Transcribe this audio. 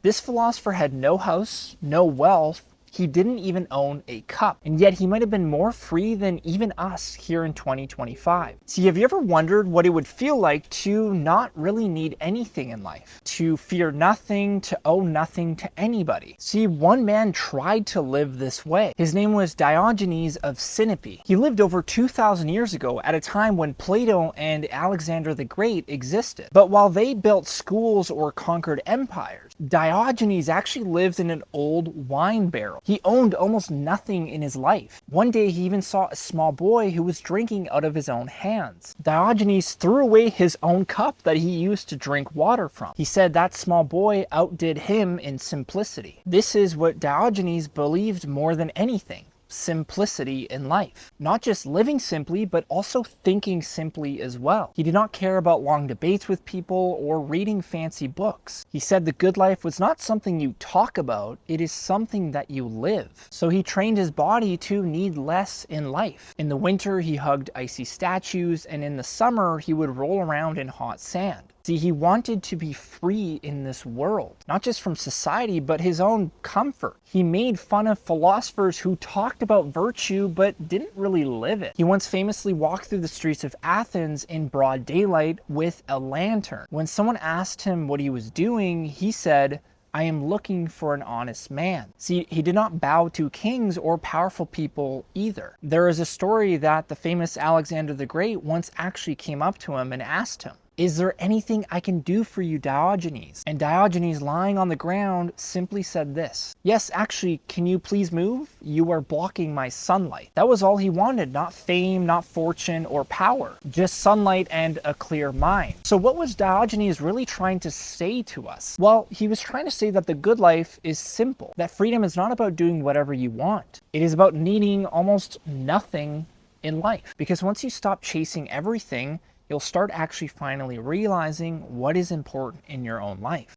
This philosopher had no house, no wealth. He didn't even own a cup, and yet he might have been more free than even us here in 2025. See, have you ever wondered what it would feel like to not really need anything in life? To fear nothing, to owe nothing to anybody? See, one man tried to live this way. His name was Diogenes of Sinope. He lived over 2,000 years ago at a time when Plato and Alexander the Great existed. But while they built schools or conquered empires, Diogenes actually lived in an old wine barrel. He owned almost nothing in his life. One day he even saw a small boy who was drinking out of his own hands. Diogenes threw away his own cup that he used to drink water from. He said that small boy outdid him in simplicity. This is what Diogenes believed more than anything. Simplicity in life. Not just living simply, but also thinking simply as well. He did not care about long debates with people or reading fancy books. He said the good life was not something you talk about, it is something that you live. So he trained his body to need less in life. In the winter, he hugged icy statues, and in the summer, he would roll around in hot sand. See, he wanted to be free in this world, not just from society, but his own comfort. He made fun of philosophers who talked about virtue but didn't really live it. He once famously walked through the streets of Athens in broad daylight with a lantern. When someone asked him what he was doing, he said, "I am looking for an honest man." See, he did not bow to kings or powerful people either. There is a story that the famous Alexander the Great once actually came up to him and asked him, "Is there anything I can do for you, Diogenes?" And Diogenes, lying on the ground, simply said this, "Yes, actually, can you please move? You are blocking my sunlight." That was all he wanted, not fame, not fortune or power, just sunlight and a clear mind. So what was Diogenes really trying to say to us? Well, he was trying to say that the good life is simple, that freedom is not about doing whatever you want. It is about needing almost nothing in life. Because once you stop chasing everything, you'll start actually finally realizing what is important in your own life.